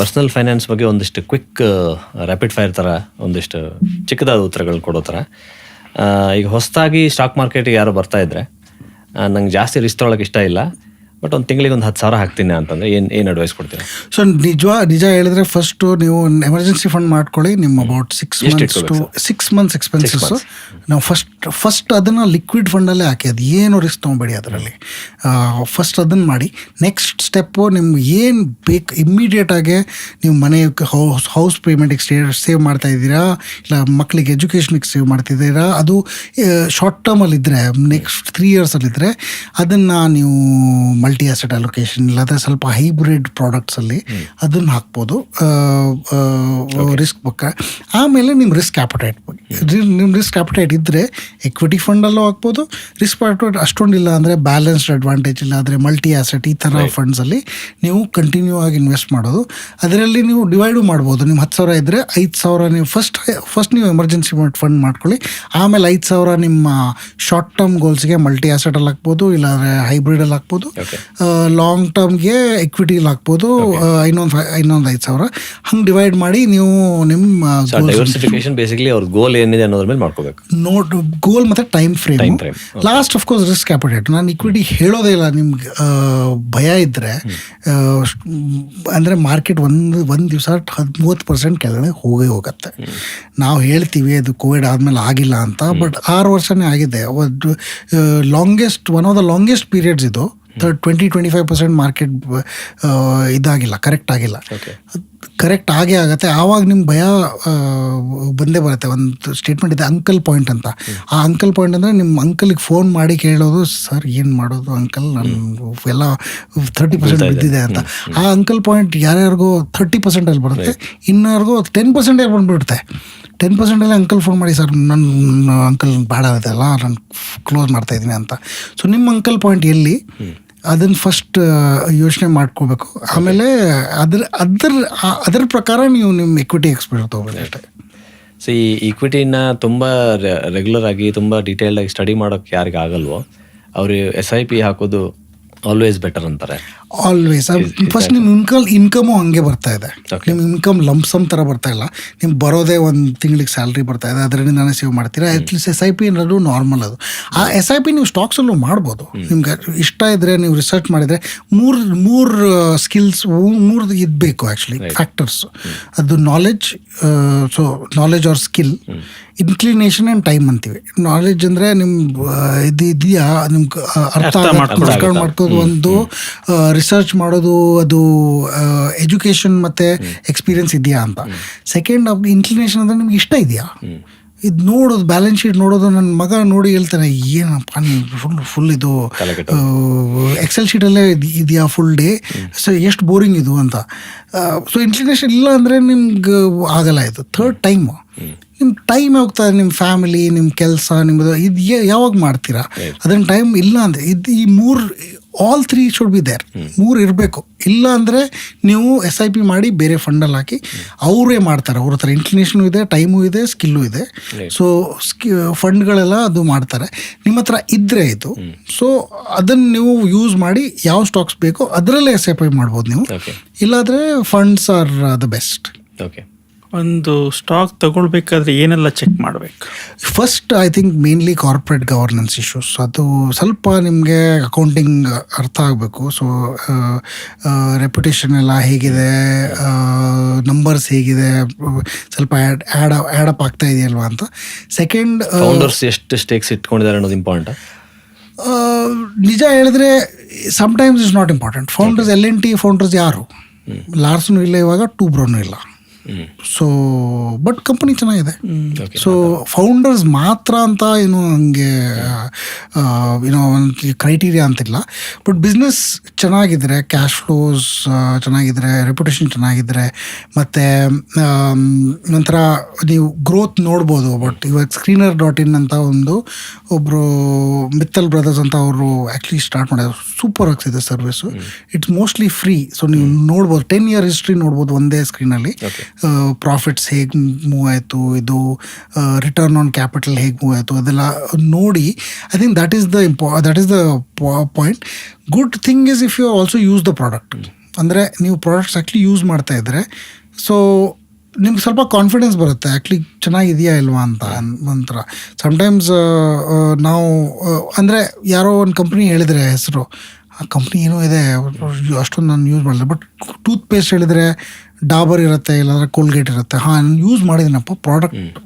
Personal finance ಬಗ್ಗೆ ಒಂದಿಷ್ಟು quick rapid fire ಥರ ಒಂದಿಷ್ಟು ಚಿಕ್ಕದಾದ ಉತ್ತರಗಳು ಕೊಡೋ ಥರ. ಈಗ ಹೊಸದಾಗಿ ಸ್ಟಾಕ್ ಮಾರ್ಕೆಟಿಗೆ ಯಾರು ಬರ್ತಾ ಇದ್ರೆ ನಂಗೆ ಜಾಸ್ತಿ ರಿಸ್ಕ್ ತೊಗೊಳಕ್ಕೆ ಇಷ್ಟ ಇಲ್ಲ, ಬಟ್ ಒಂದು ತಿಂಗಳಿಗೆ ಒಂದು 10,000 ಹಾಕ್ತೀನಿ ಅಂತಂದರೆ ಏನು ಅಡ್ವೈಸ್ ಕೊಡ್ತೀರಾ? ಸೊ ನಿಜ ಹೇಳಿದ್ರೆ ಫಸ್ಟು ನೀವು ಎಮರ್ಜೆನ್ಸಿ ಫಂಡ್ ಮಾಡ್ಕೊಳ್ಳಿ. ನಿಮ್ಮ ಅಬೌಟ್ 6 months ಎಕ್ಸ್ಪೆನ್ಸಸ್ಸು ನಾವು ಫಸ್ಟ್ ಅದನ್ನು ಲಿಕ್ವಿಡ್ ಫಂಡಲ್ಲೇ ಹಾಕಿ, ಅದು ಏನು ರಿಸ್ಕ್ ತೊಗೊಬೇಡಿ ಅದರಲ್ಲಿ. ಫಸ್ಟ್ ಅದನ್ನು ಮಾಡಿ. ನೆಕ್ಸ್ಟ್ ಸ್ಟೆಪ್ಪು ನಿಮ್ಗೆ ಏನು ಬೇಕು ಇಮ್ಮಿಡಿಯೇಟಾಗಿ ನೀವು ಮನೆ ಹೌಸ್ ಪೇಮೆಂಟಿಗೆ ಸೇವ್ ಮಾಡ್ತಾ ಇದ್ದೀರಾ, ಇಲ್ಲ ಮಕ್ಕಳಿಗೆ ಎಜುಕೇಷನಿಗೆ ಸೇವ್ ಮಾಡ್ತಿದ್ದೀರಾ, ಅದು ಶಾರ್ಟ್ ಟರ್ಮಲ್ಲಿದ್ದರೆ ನೆಕ್ಸ್ಟ್ 3 yearsಲ್ಲಿದ್ದರೆ ಅದನ್ನು ನೀವು ಮಲ್ಟಿ ಅಸೆಟ್ ಅಲೋಕೇಶನ್ ಇಲ್ಲಾಂದರೆ ಸ್ವಲ್ಪ ಹೈಬ್ರಿಡ್ ಪ್ರಾಡಕ್ಟ್ಸಲ್ಲಿ ಅದನ್ನು ಹಾಕ್ಬೋದು ರಿಸ್ಕ್ ಬಗ್ಗೆ. ಆಮೇಲೆ ನಿಮ್ಮ ರಿಸ್ಕ್ ಆಪಟೈಟ್ ಬಗ್ಗೆ, ನಿಮ್ಮ ರಿಸ್ಕ್ ಆಪಟೈಟ್ ಇದ್ದರೆ ಎಕ್ವಿಟಿ ಫಂಡಲ್ಲೂ ಹಾಕ್ಬೋದು. ರಿಸ್ಕ್ ಆಪಟೈಟ್ ಅಷ್ಟೊಂದಿಲ್ಲ ಅಂದರೆ ಬ್ಯಾಲೆನ್ಸ್ಡ್ ಅಡ್ವಾಂಟೇಜ್ ಇಲ್ಲ ಅಂದರೆ ಮಲ್ಟಿ ಆಸೆಟ್ ಈ ಥರ ಫಂಡ್ಸಲ್ಲಿ ನೀವು ಕಂಟಿನ್ಯೂ ಆಗಿ ಇನ್ವೆಸ್ಟ್ ಮಾಡೋದು. ಅದರಲ್ಲಿ ನೀವು ಡಿವೈಡು ಮಾಡ್ಬೋದು. ನಿಮ್ಮ 10,000 ಇದ್ದರೆ 5,000 ನೀವು ಫಸ್ಟ್ ನೀವು ಎಮರ್ಜೆನ್ಸಿ ಫಂಡ್ ಮಾಡ್ಕೊಳ್ಳಿ. ಆಮೇಲೆ 5,000 ನಿಮ್ಮ ಶಾರ್ಟ್ ಟರ್ಮ್ ಗೋಲ್ಸ್ಗೆ ಮಲ್ಟಿ ಆಸೆಟಲ್ಲಿ ಹಾಕ್ಬೋದು, ಇಲ್ಲಾಂದರೆ ಹೈಬ್ರಿಡಲ್ಲಿ ಹಾಕ್ಬೋದು. ಲಾಂಗ್ ಟರ್ಮ್ಗೆ ಎಕ್ವಿಟಿಲಿ ಹಾಕ್ಬೋದು. ಇನ್ನೊಂದು 5,000 ಹಂಗೆ ಡಿವೈಡ್ ಮಾಡಿ ನೀವು ನಿಮ್ಮ ಡೈವರ್ಸಿಫಿಕೇಶನ್ ಬೇಸಿಕಲಿ ಅವ್ರ ಗೋಲ್ ಏನಿದೆ ಅನ್ನೋದ್ರ ಮೇಲೆ ಮಾಡ್ಕೋಬೇಕು. ಗೋಲ್ ಮತ್ತು time frame. Last of course risk appetite. ನಾನು ಇಕ್ವಿಟಿ ಹೇಳೋದೇ ಇಲ್ಲ. ನಿಮ್ಗೆ ಭಯ ಇದ್ದರೆ ಅಂದರೆ ಮಾರ್ಕೆಟ್ ಒಂದು ದಿವಸ 30% ಕೆಳಗಡೆ ಹೋಗುತ್ತೆ. ನಾವು ಹೇಳ್ತೀವಿ ಅದು ಕೋವಿಡ್ ಆದಮೇಲೆ ಆಗಿಲ್ಲ ಅಂತ, ಬಟ್ 6 ವರ್ಷನೇ ಆಗಿದೆ. One of the longest periods ಇದು. 20-25% ಮಾರ್ಕೆಟ್ ಇದಾಗಿಲ್ಲ, ಕರೆಕ್ಟ್ ಆಗಿಲ್ಲ. ಕರೆಕ್ಟ್ ಆಗೇ ಆಗುತ್ತೆ. ಆವಾಗ ನಿಮ್ಮ ಭಯ ಬಂದೇ ಬರುತ್ತೆ. ಒಂದು ಸ್ಟೇಟ್ಮೆಂಟ್ ಇದೆ ಅಂಕಲ್ ಪಾಯಿಂಟ್ ಅಂತ. ಆ ಅಂಕಲ್ ಪಾಯಿಂಟ್ ಅಂದರೆ ನಿಮ್ಮ ಅಂಕಲ್ಗೆ ಫೋನ್ ಮಾಡಿ ಕೇಳೋದು, ಸರ್ ಏನು ಮಾಡೋದು ಅಂಕಲ್, ನಾನು ಎಲ್ಲ 30% ಬಿದ್ದಿದೆ ಅಂತ. ಆ ಅಂಕಲ್ ಪಾಯಿಂಟ್ ಯಾರ್ಯಾರಿಗೂ 30%ಅಲ್ಲಿ ಬರುತ್ತೆ, ಇನ್ಯಾರಿಗೂ 10% ಬಂದುಬಿಡುತ್ತೆ. 10% ಅಂಕಲ್ ಫೋನ್ ಮಾಡಿ, ಸರ್ ನನ್ನ ಅಂಕಲ್ ಬೇಡ ಆಗುತ್ತಲ್ಲ, ನಾನು ಕ್ಲೋಸ್ ಮಾಡ್ತಾಯಿದ್ದೀನಿ ಅಂತ. ಸೊ ನಿಮ್ಮ ಅಂಕಲ್ ಪಾಯಿಂಟ್ ಎಲ್ಲಿ ಅದನ್ನು ಫಸ್ಟ್ ಯೋಚನೆ ಮಾಡ್ಕೋಬೇಕು. ಆಮೇಲೆ ಅದರ ಪ್ರಕಾರ ನೀವು ನಿಮ್ಮ ಎಕ್ವಿಟಿ ಎಕ್ಸ್ಪೋಜರ್ ತೊಗೊಳ್ಳಿ ಅಷ್ಟೇ. ಸೊ ಈ ಈಕ್ವಿಟಿನ ತುಂಬ ರೆಗ್ಯುಲರ್ ಆಗಿ ತುಂಬ ಡೀಟೇಲ್ಡಾಗಿ ಸ್ಟಡಿ ಮಾಡೋಕ್ಕೆ ಯಾರಿಗೆ ಆಗಲ್ವೋ ಅವರು SIP ಹಾಕೋದು ಆಲ್ವೇಸ್ ಬೆಟರ್ ಅಂತಾರೆ. ಆಲ್ವೇಸ್ ಫಸ್ಟ್ ನಿಮ್ಮ ಇನ್ಕಮು ಹಂಗೆ ಬರ್ತಾ ಇದೆ. ನಿಮ್ಮ ಇನ್ಕಮ್ ಲಂಪ್ಸಮ್ ಥರ ಬರ್ತಾ ಇಲ್ಲ. ನಿಮ್ಗೆ ಬರೋದೇ ಒಂದು ತಿಂಗಳಿಗೆ ಸ್ಯಾಲ್ರಿ ಬರ್ತಾ ಇದೆ, ಅದರಿಂದನೇ ಸೇವ್ ಮಾಡ್ತೀರಾ. ಅಟ್ಲೀಸ್ಟ್ SIP ಅನ್ನೋದು ನಾರ್ಮಲ್. ಅದು ಆ SIP ನೀವು ಸ್ಟಾಕ್ಸಲ್ಲೂ ಮಾಡ್ಬೋದು. ನಿಮ್ಗೆ ಇಷ್ಟ ಇದ್ದರೆ ನೀವು ರಿಸರ್ಚ್ ಮಾಡಿದರೆ ಮೂರು ಸ್ಕಿಲ್ಸ್ ಇದ್ಬೇಕು ಆ್ಯಕ್ಚುಲಿ, ಫ್ಯಾಕ್ಟರ್ಸ್. ಅದು knowledge or skill, inclination and time ಅಂತೀವಿ. ನಾಲೆಜ್ ಅಂದರೆ ನಿಮ್ಮ ಇದೆಯಾ, ನಿಮ್ಗೆ ಅರ್ಥ ಮಾಡ್ಕೋದು, ಒಂದು ರಿಸರ್ಚ್ ಮಾಡೋದು, ಅದು ಎಜುಕೇಷನ್ ಮತ್ತು ಎಕ್ಸ್ಪೀರಿಯನ್ಸ್ ಇದೆಯಾ ಅಂತ. ಸೆಕೆಂಡ್ ಇನ್ಕ್ಲಿನೇಷನ್ ಅಂದರೆ ನಿಮ್ಗೆ ಇಷ್ಟ ಇದೆಯಾ, ಇದು ನೋಡೋದು, ಬ್ಯಾಲೆನ್ಸ್ ಶೀಟ್ ನೋಡೋದು. ನನ್ನ ಮಗ ನೋಡಿ ಹೇಳ್ತಾನೆ, ಏನಪ್ಪ ನೀವು ಫುಲ್ ಇದು ಎಕ್ಸೆಲ್ ಶೀಟಲ್ಲೇ ಇದೆಯಾ ಫುಲ್ ಡೇ, ಸೊ ಎಷ್ಟು ಬೋರಿಂಗ್ ಇದು ಅಂತ. ಸೊ ಇನ್ಕ್ಲಿನೇಷನ್ ಇಲ್ಲ ಅಂದರೆ ನಿಮ್ಗೆ ಆಗಲ್ಲ. ಇದು ಥರ್ಡ್ ಟೈಮು. ನಿಮ್ಮ ಟೈಮ್ ಹೋಗ್ತದೆ, ನಿಮ್ಮ ಫ್ಯಾಮಿಲಿ, ನಿಮ್ಮ ಕೆಲಸ, ನಿಮ್ಮದು ಇದು ಯಾವಾಗ ಮಾಡ್ತೀರಾ, ಅದನ್ನು ಟೈಮ್ ಇಲ್ಲ ಅಂದರೆ ಈ ಆಲ್ 3 ಶುಡ್ ಬಿ ದೇರ್. 3 ಇರಬೇಕು. ಇಲ್ಲ ಅಂದರೆ ನೀವು SIP ಮಾಡಿ ಬೇರೆ ಫಂಡಲ್ಲಿ ಹಾಕಿ ಅವರೇ ಮಾಡ್ತಾರೆ. ಅವ್ರ ಹತ್ರ ಇನ್ಕ್ಲಿನೇಷನು ಇದೆ, ಟೈಮು ಇದೆ, ಸ್ಕಿಲ್ಲು ಇದೆ. ಸೊ ಫಂಡ್ಗಳೆಲ್ಲ ಅದು ಮಾಡ್ತಾರೆ. ನಿಮ್ಮ ಹತ್ರ ಇದ್ದರೆ ಇದು. ಸೊ ಅದನ್ನು ನೀವು ಯೂಸ್ ಮಾಡಿ ಯಾವ ಸ್ಟಾಕ್ಸ್ ಬೇಕೋ ಅದರಲ್ಲೇ SIP ಮಾಡ್ಬೋದು ನೀವು. ಇಲ್ಲಾಂದರೆ funds are the best. Okay. ಒಂದು ಸ್ಟಾಕ್ ತಗೊಳ್ಬೇಕಾದ್ರೆ ಏನೆಲ್ಲ ಚೆಕ್ ಮಾಡಬೇಕು? First I think mainly corporate governance issues. ಅದು ಸ್ವಲ್ಪ ನಿಮಗೆ ಅಕೌಂಟಿಂಗ್ ಅರ್ಥ ಆಗಬೇಕು. ಸೊ ರೆಪ್ಯುಟೇಷನ್ ಎಲ್ಲ ಹೇಗಿದೆ, ನಂಬರ್ಸ್ ಹೇಗಿದೆ, ಸ್ವಲ್ಪ ಆ್ಯಡ್ ಅಪ್ ಆಗ್ತಾ ಇದೆಯಲ್ವಾ ಅಂತ. ಸೆಕೆಂಡ್, ಫೌಂಡರ್ಸ್ ಎಷ್ಟು ಸ್ಟೇಕ್ಸ್ ಇಟ್ಕೊಂಡಿದ್ದಾರೆ ಅನ್ನೋದು ಇಂಪಾರ್ಟೆಂಟ್. ನಿಜ ಹೇಳಿದ್ರೆ sometimes is not important. Founders L&T founders ಯಾರು, ಲಾರ್ಸನು ಇಲ್ಲ, ಇವಾಗ ಟೂ ಬ್ರೋನು ಇಲ್ಲ. ಸೊ ಬಟ್ ಕಂಪನಿ ಚೆನ್ನಾಗಿದೆ. ಸೊ ಫೌಂಡರ್ಸ್ ಮಾತ್ರ ಅಂತ ಏನು ಹಂಗೆ ಒಂದು ಕ್ರೈಟೀರಿಯಾ ಅಂತಿಲ್ಲ. ಬಟ್ ಬಿಸ್ನೆಸ್ ಚೆನ್ನಾಗಿದ್ರೆ, ಕ್ಯಾಶ್ ಫ್ಲೋಸ್ ಚೆನ್ನಾಗಿದ್ರೆ, ರೆಪ್ಯುಟೇಷನ್ ಚೆನ್ನಾಗಿದ್ರೆ, ಮತ್ತು ನಂತರ ನೀವು ಗ್ರೋತ್ ನೋಡ್ಬೋದು. ಬಟ್ ಇವಾಗ Screener.in ಅಂತ ಒಬ್ಬರು ಮಿತ್ತಲ್ ಬ್ರದರ್ಸ್ ಅಂತ ಅವರು ಆ್ಯಕ್ಚುಲಿ ಸ್ಟಾರ್ಟ್ ಮಾಡಿದ್ರು. ಸೂಪರ್ ಆಗ್ತಿದೆ service. It's mostly free. So ನೀವು ನೋಡ್ಬೋದು, 10 year ಹಿಸ್ಟ್ರಿ ನೋಡ್ಬೋದು ಒಂದೇ ಸ್ಕ್ರೀನಲ್ಲಿ. ಪ್ರಾಫಿಟ್ಸ್ ಹೇಗೆ ಮೂವ್ ಆಯಿತು, ಇದು ರಿಟರ್ನ್ ಆನ್ ಕ್ಯಾಪಿಟಲ್ ಹೇಗೆ ಮೂವ್ ಆಯಿತು, ಅದೆಲ್ಲ ನೋಡಿ. I think that is the point. Good thing is if you also use the product. ಅಂದರೆ ನೀವು ಪ್ರಾಡಕ್ಟ್ಸ್ ಆ್ಯಕ್ಚುಲಿ ಯೂಸ್ ಮಾಡ್ತಾ ಇದ್ದರೆ ಸೊ ನಿಮ್ಗೆ ಸ್ವಲ್ಪ ಕಾನ್ಫಿಡೆನ್ಸ್ ಬರುತ್ತೆ ಆ್ಯಕ್ಚುಲಿ ಚೆನ್ನಾಗಿದೆಯಾ ಇಲ್ವಾ ಅಂತ ಒಂಥರ ಸಮ್ಟೈಮ್ಸ್ ನಾವು ಅಂದರೆ ಯಾರೋ ಒಂದು ಕಂಪ್ನಿ ಹೇಳಿದರೆ ಹೆಸರು ಆ ಕಂಪ್ನಿ ಏನೋ ಇದೆ ಅಷ್ಟೊಂದು ನಾನು ಯೂಸ್ ಮಾಡಿದೆ ಬಟ್ ಟೂತ್ ಪೇಸ್ಟ್ ಹೇಳಿದರೆ ಡಾಬರ್ ಇರುತ್ತೆ ಇಲ್ಲಾಂದರೆ ಕೋಲ್ಗೇಟ್ ಇರುತ್ತೆ ಹಾಂ ನಾನು ಯೂಸ್ ಮಾಡಿದ್ದೀನಪ್ಪ ಪ್ರಾಡಕ್ಟ್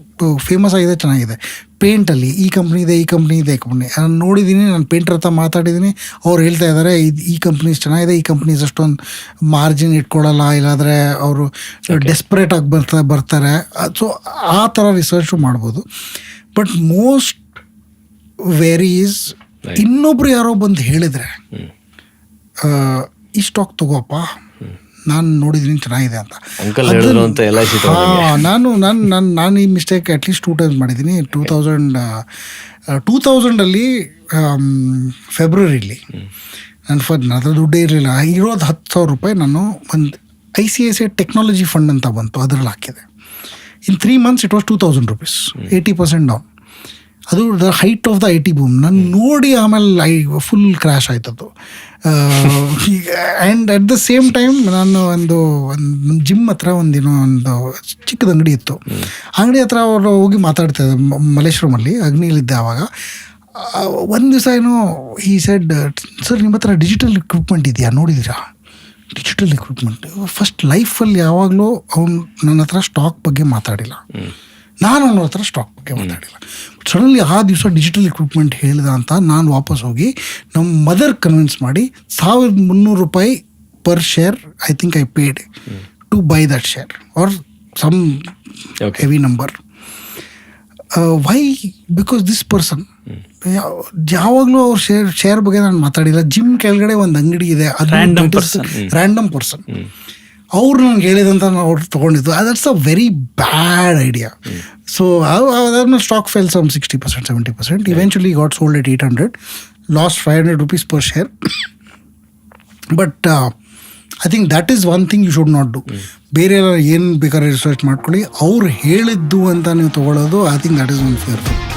ಫೇಮಸ್ ಆಗಿದೆ ಚೆನ್ನಾಗಿದೆ ಪೇಂಟಲ್ಲಿ ಈ ಕಂಪ್ನಿ ಇದೆ ಈ ಕಂಪ್ನಿ ನಾನು ನೋಡಿದ್ದೀನಿ ನಾನು ಪೇಂಟರ್ ಹತ್ರ ಮಾತಾಡಿದ್ದೀನಿ ಅವ್ರು ಹೇಳ್ತಾ ಇದ್ದಾರೆ ಈ ಕಂಪ್ನೀಸ್ ಚೆನ್ನಾಗಿದೆ ಈ ಕಂಪ್ನೀಸ್ ಅಷ್ಟೊಂದು ಮಾರ್ಜಿನ್ ಇಟ್ಕೊಳ್ಳಲ್ಲ ಇಲ್ಲಾಂದರೆ ಅವರು ಡೆಸ್ಪರೇಟಾಗಿ ಬರ್ತಾರೆ ಸೊ ಆ ಥರ ರಿಸರ್ಚು ಮಾಡ್ಬೋದು ಬಟ್ ಮೋಸ್ಟ್ ವೆರೀಸ್ ಇನ್ನೊಬ್ರು ಯಾರೋ ಬಂದು ಹೇಳಿದರೆ ಈ ಸ್ಟಾಕ್ ತಗೋಪ್ಪ ನಾನು ನೋಡಿದ್ದೀನಿ ಚೆನ್ನಾಗಿದೆ ಅಂತ ನಾನು ಈ ಮಿಸ್ಟೇಕ್ ಅಟ್ಲೀಸ್ಟ್ 2 times ಮಾಡಿದ್ದೀನಿ 2000 ಫೆಬ್ರವರಿಲಿ ನನ್ನ ಹತ್ರ ದುಡ್ಡೇ ಇರಲಿಲ್ಲ ಇರೋದು 10,000 ರೂಪಾಯಿ ನಾನು ಒಂದು ICICI ಟೆಕ್ನಾಲಜಿ ಫಂಡ್ ಅಂತ ಬಂತು ಅದರಲ್ಲಿ ಹಾಕಿದೆ in 3 months it was 2,000 rupees 80% down ಅದು the height of the IT boom ನಾನು ನೋಡಿ ಆಮೇಲೆ ಫುಲ್ ಕ್ರ್ಯಾಶ್ ಆಯ್ತದ್ದು and at the same time ನಾನು ಒಂದು ಜಿಮ್ ಹತ್ರ ಒಂದು ಚಿಕ್ಕದ ಅಂಗಡಿ ಇತ್ತು ಅಂಗಡಿ ಹತ್ರ ಅವರು ಹೋಗಿ ಮಾತಾಡ್ತಾ ಇದ್ದೆ ಮಲ್ಲೇಶ್ವರಮಲ್ಲಿ ಅಗ್ನಿಲಿದ್ದೆ ಆವಾಗ ಒಂದು ದಿವಸ ಏನೋ ಈ ಸೆಡ್ ಸರ್ ನಿಮ್ಮ ಹತ್ರ ಡಿಜಿಟಲ್ ಇಕ್ವಿಪ್ಮೆಂಟ್ ಇದೆಯಾ ನೋಡಿದ್ದೀರಾ ಡಿಜಿಟಲ್ ಇಕ್ವಿಪ್ಮೆಂಟ್ ಫಸ್ಟ್ ಲೈಫಲ್ಲಿ ಯಾವಾಗಲೂ ಅವ್ನು ನನ್ನ ಹತ್ರ ಸ್ಟಾಕ್ ಬಗ್ಗೆ ಮಾತಾಡಿಲ್ಲ ನಾನು ಅವನ ಹತ್ರ ಸ್ಟಾಕ್ ಬಗ್ಗೆ ಮಾತಾಡಿಲ್ಲ ಸಡನ್ಲಿ ಆ ದಿವಸ ಡಿಜಿಟಲ್ ಇಕ್ವಿಪ್ಮೆಂಟ್ ಹೇಳಿದ ಅಂತ ನಾನು ವಾಪಸ್ ಹೋಗಿ ನಮ್ಮ ಮದರ್ ಕನ್ವಿನ್ಸ್ ಮಾಡಿ 1,300 ರೂಪಾಯಿ per share I think I paid to buy that share or some heavy number why because this person ಯಾವಾಗಲೂ ಅವ್ರ ಶೇರ್ ಬಗ್ಗೆ ನಾನು ಮಾತಾಡಿಲ್ಲ ಜಿಮ್ ಕೆಳಗಡೆ ಒಂದು ಅಂಗಡಿ ಇದೆ ಅದು ರ್ಯಾಂಡಮ್ ಪರ್ಸನ್ ಅವ್ರು ನನಗೆ ಹೇಳಿದಂತ ಅವ್ರು ತೊಗೊಂಡಿದ್ದು that's a very bad idea so ಅದನ್ನು stock fell some 60% 70% eventually got sold at 800 lost 500 rupees per share but I think that is one thing you should not do ಬೇರೆ ಏನು ಬೇಕಾದ್ರೆ ರಿಸರ್ಚ್ ಮಾಡ್ಕೊಳ್ಳಿ ಅವ್ರು ಹೇಳಿದ್ದು ಅಂತ ನೀವು ತೊಗೊಳ್ಳೋದು I think that is one ಫೇರ್ಫುಲ್